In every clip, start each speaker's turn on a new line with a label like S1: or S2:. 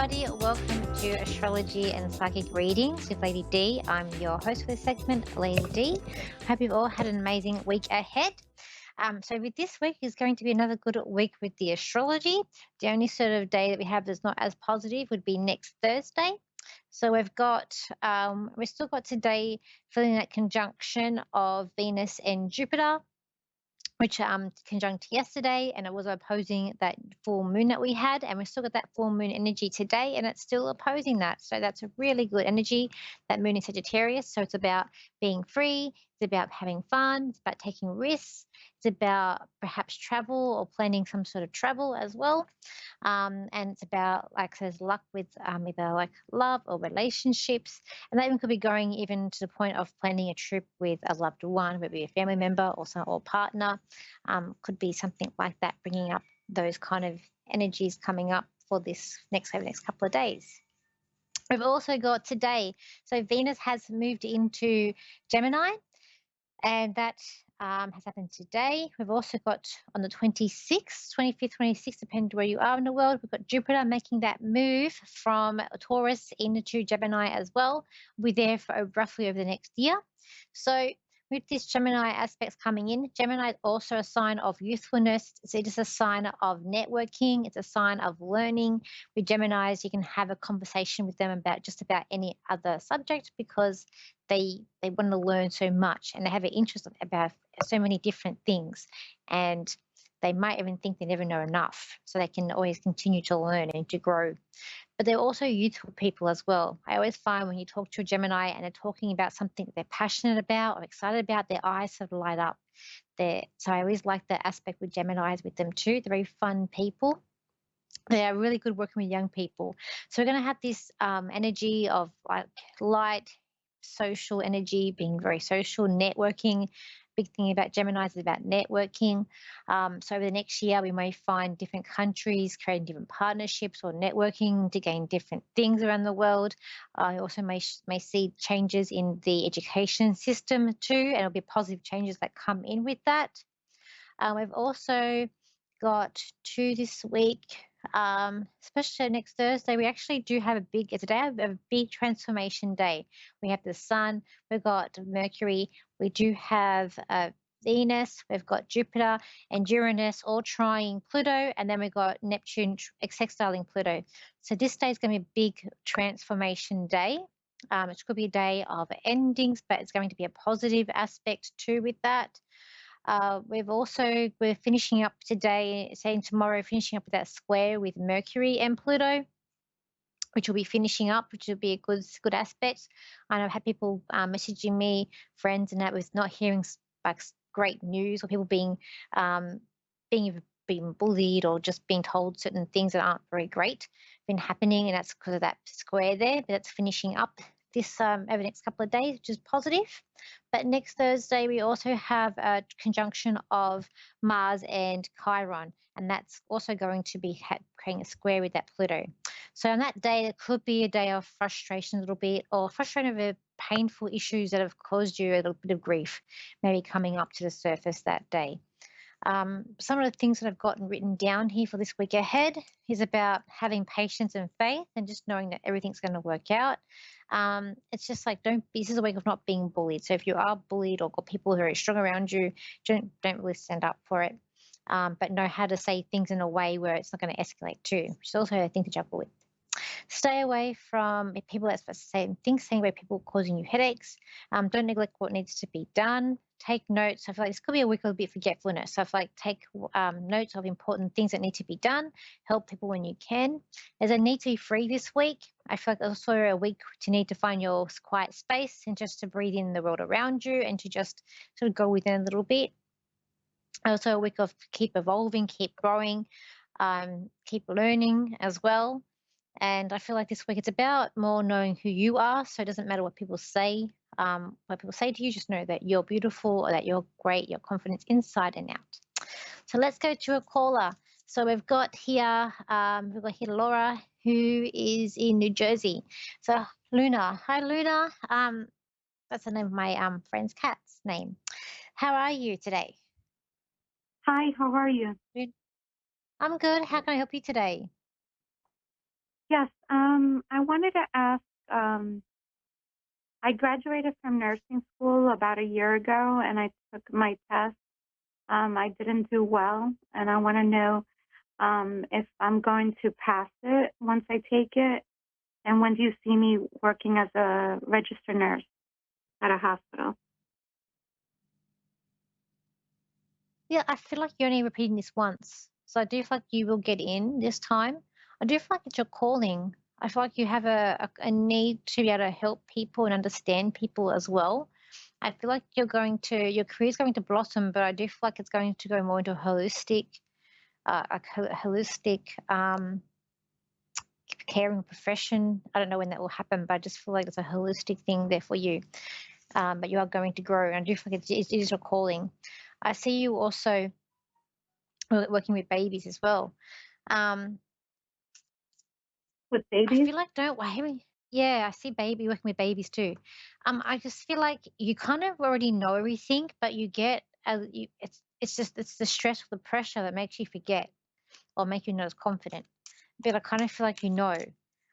S1: everybody. Welcome to Astrology and Psychic Readings with Lady D. I'm your host for this segment, Lady D. Hope you've all had an amazing week ahead. So with this week is going to be another good week with the astrology. The only sort of day that we have that's not as positive would be next Thursday. So we've still got today feeling that conjunction of Venus and Jupiter, which conjunct yesterday, and it was opposing that full moon that we had, and we've still got that full moon energy today, and it's still opposing that. So that's a really good energy. That moon is Sagittarius, so it's about being free, it's about having fun, it's about taking risks, it's about perhaps travel or planning some sort of travel as well. And it's about, like says, luck with either like love or relationships, and that even could be going even to the point of planning a trip with a loved one, whether it be a family member or partner. Could be something like that, bringing up those kind of energies coming up for this over the next couple of days. We've also got today, so Venus has moved into Gemini, and that has happened today. We've also got on the 26th, 25th, 26th, depending where you are in the world, we've got Jupiter making that move from Taurus into Gemini as well. We'll be there for roughly over the next year. So with this Gemini aspects coming in, Gemini is also a sign of youthfulness. So it is a sign of networking. It's a sign of learning. With Geminis, you can have a conversation with them about just about any other subject because they want to learn so much and they have an interest about so many different things, and they might even think they never know enough, so they can always continue to learn and to grow. But they're also youthful people as well. I always find when you talk to a Gemini and they're talking about something that they're passionate about or excited about, their eyes sort of light up. So I always like the aspect with Geminis with them too. They're very fun people. They are really good working with young people. So we're going to have this energy of like light, social energy, being very social, networking. Big thing about Geminis is about networking. So over the next year, we may find different countries creating different partnerships or networking to gain different things around the world. I also may see changes in the education system too, and it'll be positive changes that come in with that. We've also got two this week, especially next Thursday. We actually do have it's a day of a big transformation day. We have the sun, we've got Mercury, we do have Venus, we've got Jupiter and Uranus all trying Pluto, and then we've got Neptune sextiling Pluto. So this day is going to be a big transformation day. It could be a day of endings, but it's going to be a positive aspect too with that. We're finishing up today, saying tomorrow, finishing up with that square with Mercury and Pluto, which will be finishing up, which will be a good aspect. I know I've had people messaging me, friends, and that with not hearing like great news or people being bullied or just being told certain things that aren't very great been happening, and that's because of that square there. But that's finishing up this over the next couple of days, which is positive. But next Thursday, we also have a conjunction of Mars and Chiron, and that's also going to be creating a square with that Pluto. So on that day, it could be a day of frustration a little bit, or frustration over painful issues that have caused you a little bit of grief, maybe coming up to the surface that day. Some of the things that I've gotten written down here for this week ahead is about having patience and faith and just knowing that everything's going to work out. It's just like, this is a week of not being bullied. So if you are bullied or got people who are strong around you, don't really stand up for it. But know how to say things in a way where it's not going to escalate too, which is also a thing to juggle with. Stay away from people that's saying about people causing you headaches. Don't neglect what needs to be done. Take notes. I feel like this could be a week of a bit forgetfulness. So I feel like take notes of important things that need to be done. Help people when you can. There's a need to be free this week. I feel like also a week to need to find your quiet space and just to breathe in the world around you and to just sort of go within a little bit. Also a week of keep evolving, keep growing, keep learning as well. And I feel like this week it's about more knowing who you are. So it doesn't matter what people say. What people say to you, just know that you're beautiful or that you're great, your confidence inside and out. So let's go to a caller. So we've got here Laura, who is in New Jersey. So Luna, hi Luna. That's the name of my friend's cat's name. How are you today?
S2: Hi, how are you?
S1: Good. I'm good. How can I help you today?
S2: Yes, I wanted to ask, I graduated from nursing school about a year ago and I took my test. I didn't do well, and I want to know if I'm going to pass it once I take it, and when do you see me working as a registered nurse at a hospital?
S1: Yeah, I feel like you're only repeating this once. So I do feel like you will get in this time. I do feel like it's your calling. I feel like you have a need to be able to help people and understand people as well. I feel like your career is going to blossom, but I do feel like it's going to go more into a holistic, caring profession. I don't know when that will happen, but I just feel like it's a holistic thing there for you. But you are going to grow, and I do feel like it is your calling. I see you also working with babies as well. Um,
S2: With
S1: I
S2: babies?
S1: feel like don't worry. Yeah, I see baby working with babies too. I just feel like you kind of already know everything, but you get it's the stress or the pressure that makes you forget or make you not as confident. But I kind of feel like you know.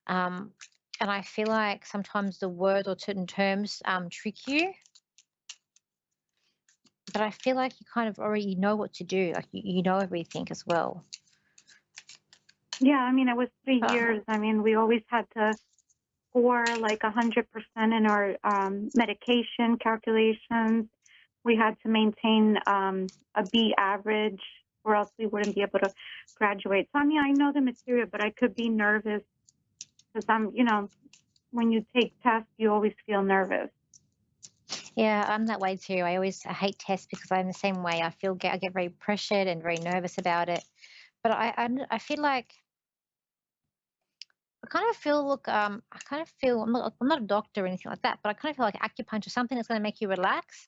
S1: Um, and I feel like sometimes the words or certain terms trick you, but I feel like you kind of already know what to do. Like you know everything as well.
S2: Yeah, I mean, it was three
S1: Uh,
S2: years. I mean, we always had to score like 100% in our medication calculations. We had to maintain a B average, or else we wouldn't be able to graduate. So, I mean, I know the material, but I could be nervous because when you take tests, you always feel nervous.
S1: Yeah, I'm that way too. I hate tests because I'm the same way. I get very pressured and very nervous about it. But I feel like I kind of feel I'm not a doctor or anything like that, but I kind of feel like acupuncture, something that's going to make you relax,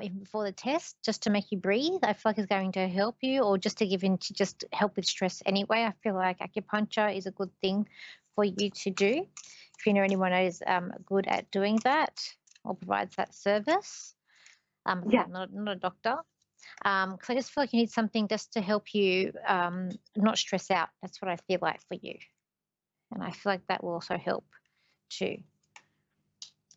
S1: even before the test, just to make you breathe. I feel like is going to help you, or just to give in to just help with stress anyway. I feel like acupuncture is a good thing for you to do. If you know anyone that is good at doing that or provides that service.
S2: Yeah,
S1: I'm not a doctor. Because I just feel like you need something just to help you not stress out. That's what I feel like for you. And I feel like that will also help too.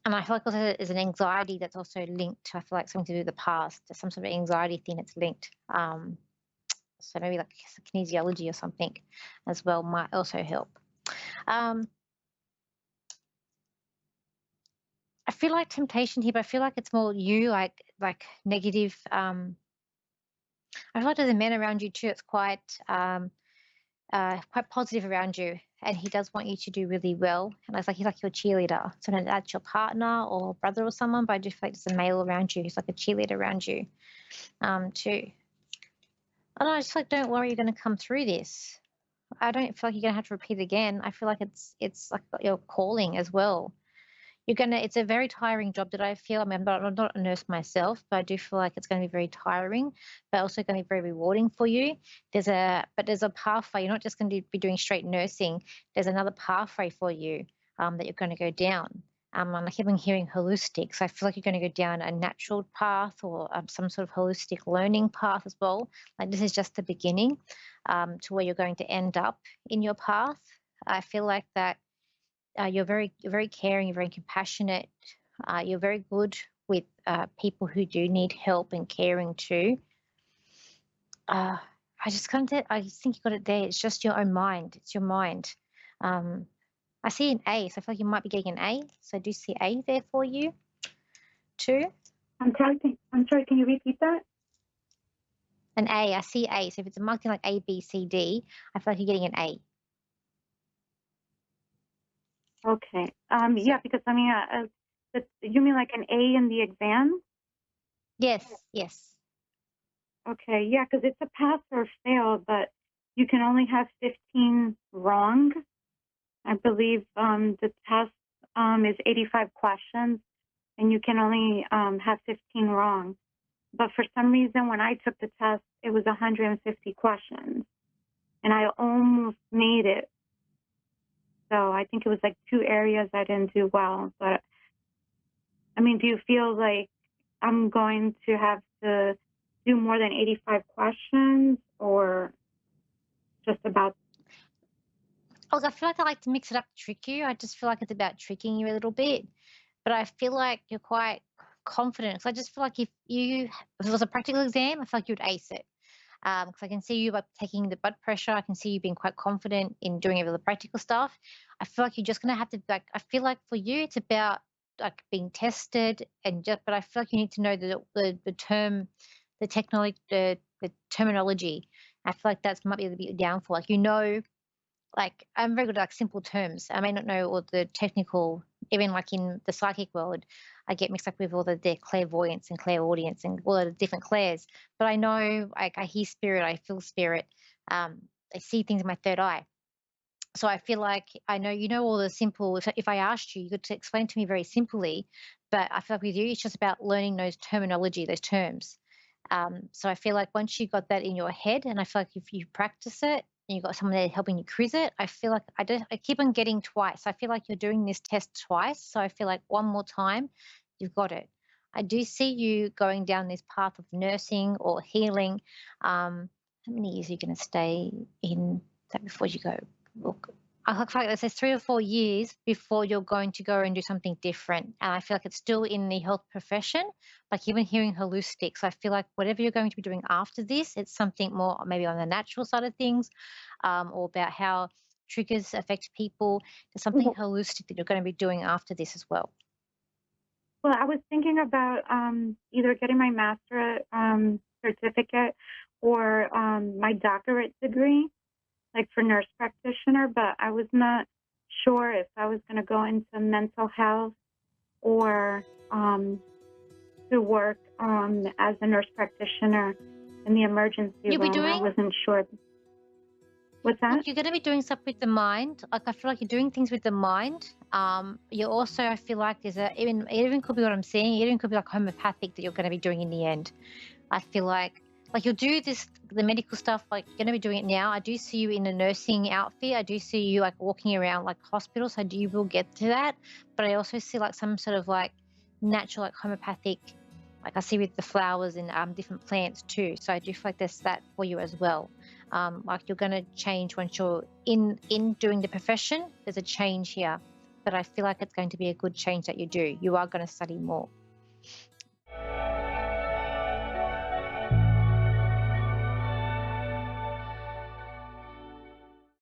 S1: And I feel like also there's an anxiety that's also linked to, I feel like something to do with the past. There's some sort of anxiety thing that's linked. So maybe like kinesiology or something as well might also help. Um, I feel like temptation here, but I feel like it's more you, like negative. I feel like there's a man around you too. It's quite positive around you, and he does want you to do really well. And it's like he's like your cheerleader. So I don't know if that's your partner or brother or someone, but I just feel like there's a male around you who's like a cheerleader around you, too. I don't know, I just like don't worry, you're going to come through this. I don't feel like you're going to have to repeat it again. I feel like it's like your calling as well. It's a very tiring job that I feel. I mean, I'm not a nurse myself, but I do feel like it's going to be very tiring, but also going to be very rewarding for you. There's a pathway. You're not just going to be doing straight nursing. There's another pathway for you that you're going to go down. And I keep on hearing holistic, so I feel like you're going to go down a natural path or some sort of holistic learning path as well. Like this is just the beginning to where you're going to end up in your path. I feel like that you're very caring, you're very compassionate, you're very good with people who do need help and caring too. Uh, I just think you got it there. It's just your own mind. It's your mind. Um, I see an A, so I feel like you might be getting an A. So I do see A there for you too.
S2: I'm sorry. Can you repeat that?
S1: An A, I see A. So if it's marking like A, B, C, D, I feel like you're getting an A.
S2: Okay.
S1: So
S2: Yeah, because I mean, you mean like an A in the exam?
S1: yes, yes.
S2: Okay, yeah, because it's a pass or fail, but you can only have 15 wrong. I believe the test is 85 questions, and you can only have 15 wrong. But for some reason, when I took the test, it was 150 questions, and I almost made it. So I think it was like two areas I didn't do well. But I mean, do you feel like I'm going to have to do more than 85 questions or just about?
S1: Like, I feel like I like to mix it up to trick you. I just feel like it's about tricking you a little bit, but I feel like you're quite confident. So I just feel like if it was a practical exam, I feel like you'd ace it. Because I can see you like taking the blood pressure. I can see you being quite confident in doing all the practical stuff. I feel like you're just gonna have to like. I feel like for you, it's about like being tested and just. But I feel like you need to know the term, the technology, the terminology. I feel like that's might be a little bit down for like like I'm very good at like simple terms. I may not know all the technical, even like in the psychic world, I get mixed up with all the clairvoyance and clairaudience and all the different clairs. But I know, like I hear spirit, I feel spirit, I see things in my third eye. So I feel like I know you know all the simple. If I asked you, you could explain to me very simply. But I feel like with you, it's just about learning those terminology, those terms. So I feel like once you got that in your head, and I feel like if you practice it and you got someone there helping you quiz it, I feel like I keep on getting twice. I feel like you're doing this test twice. So I feel like one more time, you've got it. I do see you going down this path of nursing or healing. How many years are you going to stay in that before you go? Look, I feel like it says 3 or 4 years before you're going to go and do something different. And I feel like it's still in the health profession, like even hearing holistic. So I feel like whatever you're going to be doing after this, it's something more maybe on the natural side of things, or about how triggers affect people. There's something
S2: Well,
S1: holistic that you're going to be doing after this as well.
S2: I was thinking about either getting my master's certificate or my doctorate degree, like for nurse practitioner, but I was not sure if I was going to go into mental health or to work as a nurse practitioner in the emergency
S1: You'll be
S2: room. I
S1: doing
S2: wasn't sure. What's
S1: Look,
S2: that?
S1: you're going to be doing stuff with the mind. Like I feel like you're doing things with the mind. You also, I feel like there's even could be what I'm seeing. It even could be like homeopathic that you're going to be doing in the end. I feel like you'll do this the medical stuff. Like you're going to be doing it now. I do see you in a nursing outfit. I do see you like walking around like hospitals. So you will get to that. But I also see like some sort of like natural like homeopathic. Like I see with the flowers and different plants too. So I do feel like there's that for you as well. Like you're going to change once you're in doing the profession. There's a change here, but I feel like it's going to be a good change that you do. You are going to study more.